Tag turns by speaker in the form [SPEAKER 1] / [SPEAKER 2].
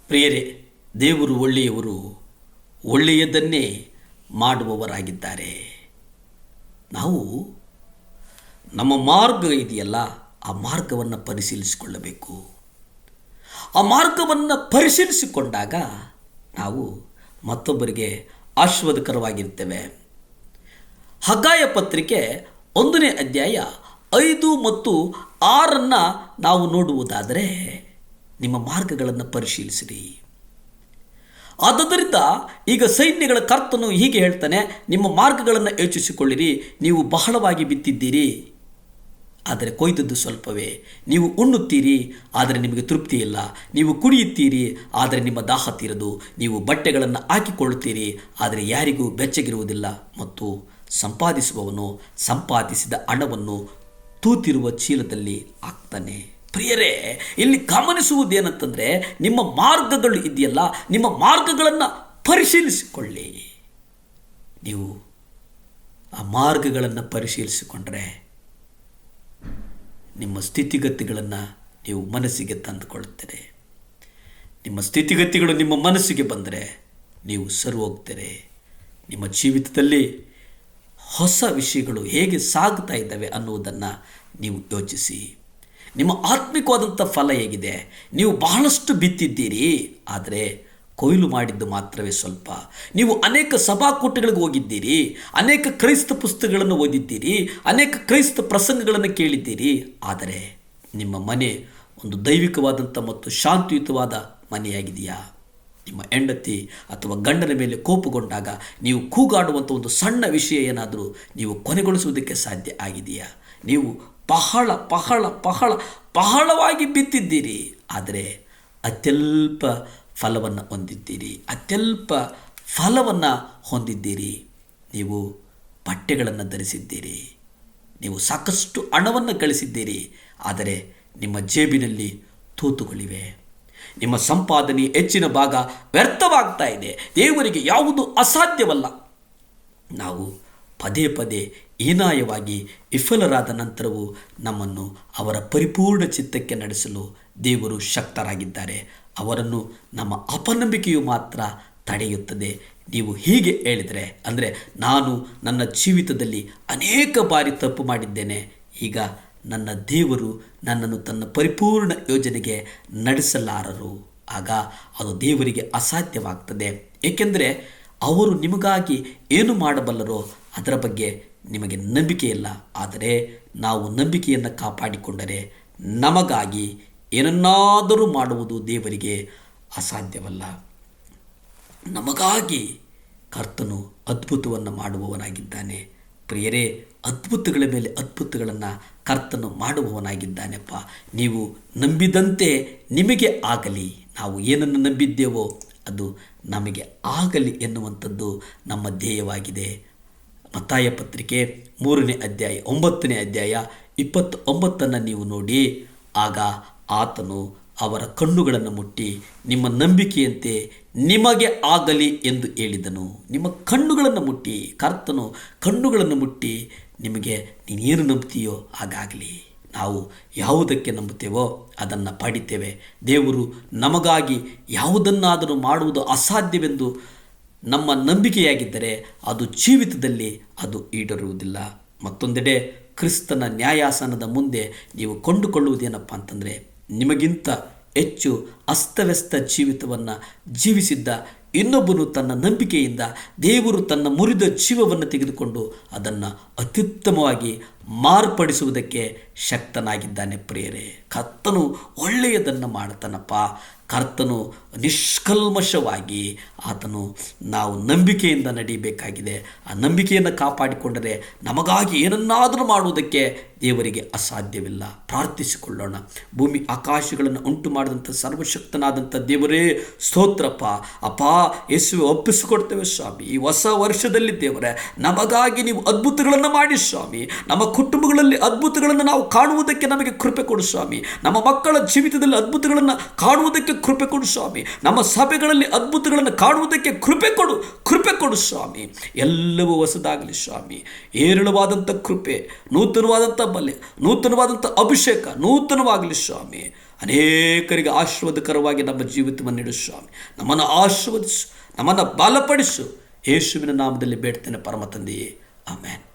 [SPEAKER 1] ಪ್ರಿಯರೇ, ದೇವರು ಒಳ್ಳೆಯವರು, ಒಳ್ಳೆಯದನ್ನೇ ಮಾಡುವವರಾಗಿದ್ದಾರೆ. ನಾವು ನಮ್ಮ ಮಾರ್ಗ ಇದೆಯಲ್ಲ, ಆ ಮಾರ್ಗವನ್ನು ಪರಿಶೀಲಿಸಿಕೊಳ್ಳಬೇಕು. ಆ ಮಾರ್ಗವನ್ನು ಪರಿಶೀಲಿಸಿಕೊಂಡಾಗ ನಾವು ಮತ್ತೊಬ್ಬರಿಗೆ ಆಶೀರ್ವಾದಕರವಾಗಿರ್ತೇವೆ. ಹಗ್ಗಾಯ ಪತ್ರಿಕೆ 1ನೇ ಅಧ್ಯಾಯ 5 ಮತ್ತು 6 ನಾವು ನೋಡುವುದಾದರೆ, ನಿಮ್ಮ ಮಾರ್ಗಗಳನ್ನು ಪರಿಶೀಲಿಸಿರಿ. ಆದ್ದರಿಂದ ಈಗ ಸೈನ್ಯಗಳ ಕರ್ತನು ಹೀಗೆ ಹೇಳ್ತಾನೆ, ನಿಮ್ಮ ಮಾರ್ಗಗಳನ್ನು ಯೋಚಿಸಿಕೊಳ್ಳಿರಿ. ನೀವು ಬಹಳವಾಗಿ ಬಿತ್ತಿದ್ದೀರಿ, ಆದರೆ ಕೊಯ್ದದ್ದು ಸ್ವಲ್ಪವೇ. ನೀವು ಉಣ್ಣುತ್ತೀರಿ, ಆದರೆ ನಿಮಗೆ ತೃಪ್ತಿ ಇಲ್ಲ. ನೀವು ಕುಡಿಯುತ್ತೀರಿ, ಆದರೆ ನಿಮ್ಮ ದಾಹ ತೀರದು. ನೀವು ಬಟ್ಟೆಗಳನ್ನು ಹಾಕಿಕೊಳ್ಳುತ್ತೀರಿ, ಆದರೆ ಯಾರಿಗೂ ಬೆಚ್ಚಗಿರುವುದಿಲ್ಲ. ಮತ್ತು ಸಂಪಾದಿಸುವವನು ಸಂಪಾದಿಸಿದ ಹಣವನ್ನು ತೂತಿರುವ ಚೀಲದಲ್ಲಿ ಹಾಕ್ತಾನೆ. ಪ್ರಿಯರೇ, ಇಲ್ಲಿ ಗಮನಿಸುವುದೇನಂತಂದರೆ, ನಿಮ್ಮ ಮಾರ್ಗಗಳು ಇದೆಯಲ್ಲ, ನಿಮ್ಮ ಮಾರ್ಗಗಳನ್ನು ಪರಿಶೀಲಿಸಿಕೊಳ್ಳಿ. ನೀವು ಆ ಮಾರ್ಗಗಳನ್ನು ಪರಿಶೀಲಿಸಿಕೊಂಡ್ರೆ ನಿಮ್ಮ ಸ್ಥಿತಿಗತಿಗಳನ್ನು ನೀವು ಮನಸ್ಸಿಗೆ ತಂದುಕೊಳ್ಳುತ್ತೀರಿ. ನಿಮ್ಮ ಸ್ಥಿತಿಗತಿಗಳು ನಿಮ್ಮ ಮನಸ್ಸಿಗೆ ಬಂದರೆ ನೀವು ಸರಿ ಹೋಗ್ತೀರಿ. ನಿಮ್ಮ ಜೀವಿತದಲ್ಲಿ ಹೊಸ ವಿಷಯಗಳು ಹೇಗೆ ಸಾಗ್ತಾ ಇದ್ದಾವೆ ಅನ್ನುವುದನ್ನು ನೀವು ಯೋಚಿಸಿ. ನಿಮ್ಮ ಆತ್ಮಿಕವಾದಂಥ ಫಲ ಹೇಗಿದೆ? ನೀವು ಬಹಳಷ್ಟು ಬಿತ್ತಿದ್ದೀರಿ, ಆದರೆ ಕೊಯ್ಲು ಮಾಡಿದ್ದು ಮಾತ್ರವೇ ಸ್ವಲ್ಪ. ನೀವು ಅನೇಕ ಸಭಾಕೂಟಗಳಿಗೆ ಹೋಗಿದ್ದೀರಿ, ಅನೇಕ ಕ್ರೈಸ್ತ ಪುಸ್ತಕಗಳನ್ನು ಓದಿದ್ದೀರಿ, ಅನೇಕ ಕ್ರೈಸ್ತ ಪ್ರಸಂಗಗಳನ್ನು ಕೇಳಿದ್ದೀರಿ, ಆದರೆ ನಿಮ್ಮ ಮನೆ ಒಂದು ದೈವಿಕವಾದಂಥ ಮತ್ತು ಶಾಂತಿಯುತವಾದ ಮನೆಯಾಗಿದೆಯಾ? ನಿಮ್ಮ ಹೆಂಡತಿ ಅಥವಾ ಗಂಡನ ಮೇಲೆ ಕೋಪಗೊಂಡಾಗ ನೀವು ಕೂಗಾಡುವಂಥ ಒಂದು ಸಣ್ಣ ವಿಷಯ ಏನಾದರೂ ನೀವು ಕೊನೆಗೊಳಿಸುವುದಕ್ಕೆ ಸಾಧ್ಯ ಆಗಿದೆಯಾ? ನೀವು ಬಹಳ ಬಹಳ ಬಹಳ ಬಹಳವಾಗಿ ಬಿತ್ತಿದ್ದೀರಿ, ಆದರೆ ಅತ್ಯಲ್ಪ ಫಲವನ್ನು ಹೊಂದಿದ್ದೀರಿ, ಅತ್ಯಲ್ಪ ಫಲವನ್ನು ಹೊಂದಿದ್ದೀರಿ. ನೀವು ಬಟ್ಟೆಗಳನ್ನು ಧರಿಸಿದ್ದೀರಿ, ನೀವು ಸಾಕಷ್ಟು ಹಣವನ್ನು ಗಳಿಸಿದ್ದೀರಿ, ಆದರೆ ನಿಮ್ಮ ಜೇಬಿನಲ್ಲಿ ತೂತುಗಳಿವೆ. ನಿಮ್ಮ ಸಂಪಾದನೆ ಹೆಚ್ಚಿನ ಭಾಗ ವ್ಯರ್ಥವಾಗ್ತಾ ಇದೆ. ದೇವರಿಗೆ ಯಾವುದು ಅಸಾಧ್ಯವಲ್ಲ. ನಾವು ಪದೇ ಪದೇ ಹೀನಾಯವಾಗಿ ವಿಫಲರಾದ ನಂತರವೂ ನಮ್ಮನ್ನು ಅವರ ಪರಿಪೂರ್ಣ ಚಿತ್ತಕ್ಕೆ ನಡೆಸಲು ದೇವರು ಶಕ್ತರಾಗಿದ್ದಾರೆ. ಅವರನ್ನು ನಮ್ಮ ಅಪನಂಬಿಕೆಯು ಮಾತ್ರ ತಡೆಯುತ್ತದೆ. ನೀವು ಹೀಗೆ ಹೇಳಿದರೆ, ಅಂದರೆ ನಾನು ನನ್ನ ಜೀವಿತದಲ್ಲಿ ಅನೇಕ ಬಾರಿ ತಪ್ಪು ಮಾಡಿದ್ದೇನೆ, ಈಗ ನನ್ನ ದೇವರು ನನ್ನನ್ನು ತನ್ನ ಪರಿಪೂರ್ಣ ಯೋಜನೆಗೆ ನಡೆಸಲಾರರು, ಆಗ ಅದು ದೇವರಿಗೆ ಅಸಾಧ್ಯವಾಗ್ತದೆ. ಏಕೆಂದರೆ ಅವರು ನಿಮಗಾಗಿ ಏನು ಮಾಡಬಲ್ಲರೋ ಅದರ ಬಗ್ಗೆ ನಿಮಗೆ ನಂಬಿಕೆ ಇಲ್ಲ. ಆದರೆ ನಾವು ನಂಬಿಕೆಯನ್ನು ಕಾಪಾಡಿಕೊಂಡರೆ ನಮಗಾಗಿ ಏನನ್ನಾದರೂ ಮಾಡುವುದು ದೇವರಿಗೆ ಅಸಾಧ್ಯವಲ್ಲ. ನಮಗಾಗಿ ಕರ್ತನು ಅದ್ಭುತವನ್ನು ಮಾಡುವವನಾಗಿದ್ದಾನೆ. ಪ್ರಿಯರೇ, ಅದ್ಭುತಗಳ ಮೇಲೆ ಅದ್ಭುತಗಳನ್ನು ಕರ್ತನು ಮಾಡುವವನಾಗಿದ್ದಾನೆಪ್ಪ. ನೀವು ನಂಬಿದಂತೆ ನಿಮಗೆ ಆಗಲಿ. ನಾವು ಏನನ್ನು ನಂಬಿದ್ದೇವೋ ಅದು ನಮಗೆ ಆಗಲಿ ಎನ್ನುವಂಥದ್ದು ನಮ್ಮ ಧ್ಯೇಯವಾಗಿದೆ. ಮತ್ತಾಯ ಪತ್ರಿಕೆ 3ನೇ ಅಧ್ಯಾಯ 9ನೇ ಅಧ್ಯಾಯ 29 ನೀವು ನೋಡಿ. ಆಗ ಆತನು ಅವರ ಕಣ್ಣುಗಳನ್ನು ಮುಟ್ಟಿ ನಿಮ್ಮ ನಂಬಿಕೆಯಂತೆ ನಿಮಗೆ ಆಗಲಿ ಎಂದು ಹೇಳಿದನು. ನಿಮ್ಮ ಕಣ್ಣುಗಳನ್ನು ಮುಟ್ಟಿ, ಕರ್ತನು ಕಣ್ಣುಗಳನ್ನು ಮುಟ್ಟಿ ನಿಮಗೆ ನೀನೇನು ನಂಬ್ತೀಯೋ ಹಾಗಾಗಲಿ. ನಾವು ಯಾವುದಕ್ಕೆ ನಂಬುತ್ತೇವೋ ಅದನ್ನು ಪಡಿತೇವೆ. ದೇವರು ನಮಗಾಗಿ ಯಾವುದನ್ನಾದರೂ ಮಾಡುವುದು ಅಸಾಧ್ಯವೆಂದು ನಮ್ಮ ನಂಬಿಕೆಯಾಗಿದ್ದರೆ ಅದು ಜೀವಿತದಲ್ಲಿ ಅದು ಈಡೇರುವುದಿಲ್ಲ. ಮತ್ತೊಂದೆಡೆ ಕ್ರಿಸ್ತನ ನ್ಯಾಯಾಸನದ ಮುಂದೆ ನೀವು ಕೊಂಡುಕೊಳ್ಳುವುದೇನಪ್ಪ ಅಂತಂದರೆ, ನಿಮಗಿಂತ ಹೆಚ್ಚು ಅಸ್ತವ್ಯಸ್ತ ಜೀವಿತವನ್ನು ಜೀವಿಸಿದ್ದ ಇನ್ನೊಬ್ಬನು ತನ್ನ ನಂಬಿಕೆಯಿಂದ ದೇವರು ತನ್ನ ಮುರಿದ ಜೀವವನ್ನು ತೆಗೆದುಕೊಂಡು ಅದನ್ನು ಅತ್ಯುತ್ತಮವಾಗಿ ಮಾರ್ಪಡಿಸುವುದಕ್ಕೆ ಶಕ್ತನಾಗಿದ್ದಾನೆ. ಪ್ರಿಯರೇ, ಕರ್ತನು ಒಳ್ಳೆಯದನ್ನು ಮಾಡ್ತಾನಪ್ಪ. ಕರ್ತನು ನಿಷ್ಕಲ್ಮಶವಾಗಿ ಆತನು ನಾವು ನಂಬಿಕೆಯಿಂದ ನಡೀಬೇಕಾಗಿದೆ. ಆ ನಂಬಿಕೆಯನ್ನು ಕಾಪಾಡಿಕೊಂಡರೆ ನಮಗಾಗಿ ಏನನ್ನಾದರೂ ಮಾಡುವುದಕ್ಕೆ ದೇವರಿಗೆ ಅಸಾಧ್ಯವಿಲ್ಲ. ಪ್ರಾರ್ಥಿಸಿಕೊಳ್ಳೋಣ. ಭೂಮಿ ಆಕಾಶಗಳನ್ನು ಉಂಟು ಮಾಡಿದಂಥ ಸರ್ವಶಕ್ತನಾದಂಥ ದೇವರೇ ಸ್ತೋತ್ರಪ್ಪ. ಅಪ್ಪ ಯೇಸುವೆ, ಒಪ್ಪಿಸಿಕೊಡ್ತೇವೆ ಸ್ವಾಮಿ. ಈ ಹೊಸ ವರ್ಷದಲ್ಲಿ ದೇವರೇ ನಮಗಾಗಿ ನೀವು ಅದ್ಭುತಗಳನ್ನು ಮಾಡಿ ಸ್ವಾಮಿ. ನಮ್ಮ ಕುಟುಂಬಗಳಲ್ಲಿ ಅದ್ಭುತಗಳನ್ನು ನಾವು ಕಾಣುವುದಕ್ಕೆ ನಮಗೆ ಕೃಪೆ ಕೊಡು ಸ್ವಾಮಿ. ನಮ್ಮ ಮಕ್ಕಳ ಜೀವಿತದಲ್ಲಿ ಅದ್ಭುತಗಳನ್ನು ಕಾಣುವುದಕ್ಕೆ ಕೃಪೆ ಕೊಡು ಸ್ವಾಮಿ. ನಮ್ಮ ಸಭೆಗಳಲ್ಲಿ ಅದ್ಭುತಗಳನ್ನು ಕಾಣುವುದಕ್ಕೆ ಕೃಪೆ ಕೊಡು ಸ್ವಾಮಿ. ಎಲ್ಲವೂ ಹೊಸದಾಗಲಿ ಸ್ವಾಮಿ. ಹೇರಳವಾದಂಥ ಕೃಪೆ, ನೂತನವಾದಂಥ ಬಲೆ, ನೂತನವಾದಂಥ ಅಭಿಷೇಕ ನೂತನವಾಗಲಿ ಸ್ವಾಮಿ. ಅನೇಕರಿಗೆ ಆಶೀರ್ವಾದಕರವಾಗಿ ನಮ್ಮ ಜೀವಿತವನ್ನು ನೀಡು ಸ್ವಾಮಿ. ನಮ್ಮನ್ನು ಆಶೀರ್ವದಿಸು, ನಮ್ಮನ್ನು ಬಲಪಡಿಸು. ಯೇಸುವಿನ ನಾಮದಲ್ಲಿ ಬೇಡ್ತೇನೆ ಪರಮ ತಂದೆಯೇ, ಆಮೆನ್.